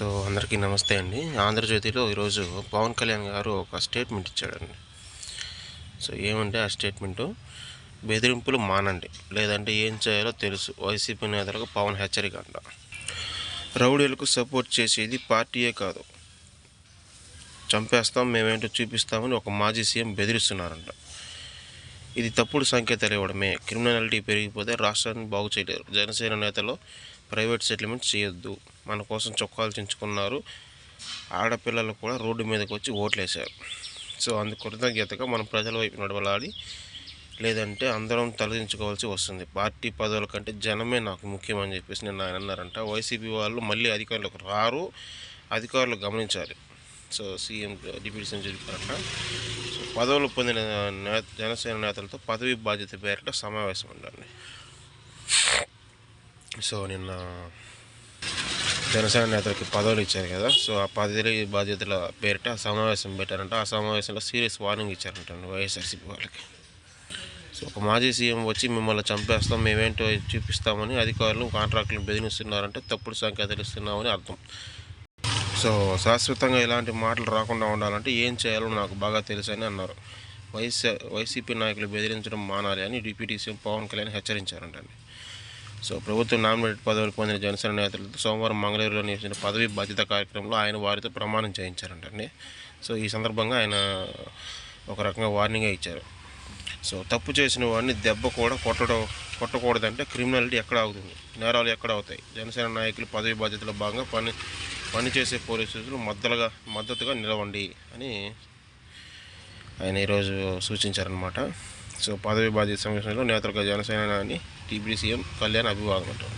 So అందరికీ నమస్తే అండి. ఆంధ్రజ్యోతిలో ఈరోజు పవన్ కళ్యాణ్ గారు ఒక స్టేట్మెంట్ ఇచ్చాడండి. సో ఏమంటే ఆ స్టేట్మెంటు, బెదిరింపులు మానండి లేదంటే ఏం చేయాలో తెలుసు, వైసీపీ నేతలకు పవన్ హెచ్చరిక అంట. రౌడీలకు సపోర్ట్ చేసేది పార్టీయే కాదు, చంపేస్తాం మేమేంటో చూపిస్తామని ఒక మాజీ సీఎం బెదిరిస్తున్నారంట. ఇది తప్పుడు సంకేతాలు ఇవ్వడమే. క్రిమినాలిటీ పెరిగిపోతే రాష్ట్రాన్ని బాగు చేయలేరు. జనసేన నేతలు ప్రైవేట్ సెటిల్మెంట్ చేయొద్దు, మన కోసం చొక్కాలు చించుకున్నారు, ఆడపిల్లలు కూడా రోడ్డు మీదకి వచ్చి ఓట్లేశారు. సో అందుకు కృతజ్ఞతగా మనం ప్రజల వైపు నడవలాలి, లేదంటే అందరం తలదించుకోవాల్సి వస్తుంది. పార్టీ పదవుల కంటే జనమే నాకు ముఖ్యమని చెప్పేసి నిన్న ఆయన అన్నారంట. వైసీపీ వాళ్ళు మళ్ళీ అధికారులకు రారు, అధికారులు గమనించాలి. సో సీఎం డిప్యూటీ సీఎం చెప్పారంట. సో పదవులు పొందిన జనసేన నేతలతో పదవి బాధ్యత పేరిట సమావేశం ఉండండి. సో నిన్న జనసేన నేతలకి పదవులు ఇచ్చారు కదా, సో ఆ పదవి బాధ్యతల పేరిట సమావేశం పెట్టారంట. ఆ సమావేశంలో సీరియస్ వార్నింగ్ ఇచ్చారంట వైఎస్ఆర్సీపీ వాళ్ళకి. సో ఒక మాజీ సీఎం వచ్చి మిమ్మల్ని చంపేస్తాం మేమేంటో చూపిస్తామని అధికారులు కాంట్రాక్టులను బెదిరిస్తున్నారంటే తప్పుడు సంకేతాలు ఇస్తున్నామని అర్థం. సో శాశ్వతంగా ఇలాంటి మాటలు రాకుండా ఉండాలంటే ఏం చేయాలో నాకు బాగా తెలుసని అన్నారు. వైసీపీ నాయకులు బెదిరించడం మానాలి అని డిప్యూటీ సీఎం పవన్ కళ్యాణ్ హెచ్చరించారంటండి. సో ప్రభుత్వం నామినేటెడ్ పదవులు పొందిన జనసేన నేతలతో సోమవారం మంగళూరులో నిర్వహించిన పదవి బాధ్యత కార్యక్రమంలో ఆయన వారితో ప్రమాణం చేయించారంటండి. సో ఈ సందర్భంగా ఆయన ఒక రకంగా వార్నింగే ఇచ్చారు. సో తప్పు చేసిన వాడిని దెబ్బ కూడా కొట్టకూడదంటే క్రిమినాలిటీ ఎక్కడ అవుతుంది, నేరాలు ఎక్కడ అవుతాయి. జనసేన నాయకులు పదవి బాధ్యతలో భాగంగా పనిచేసే పోలీసులు మద్దతుగా నిలవండి అని ఆయన ఈరోజు సూచించారనమాట. సో పదవి బాధ్యత సమయంలో నేతలుగా జనసేన అని డిప్యూటీ సీఎం కళ్యాణ్ అభివాదం అంటారు.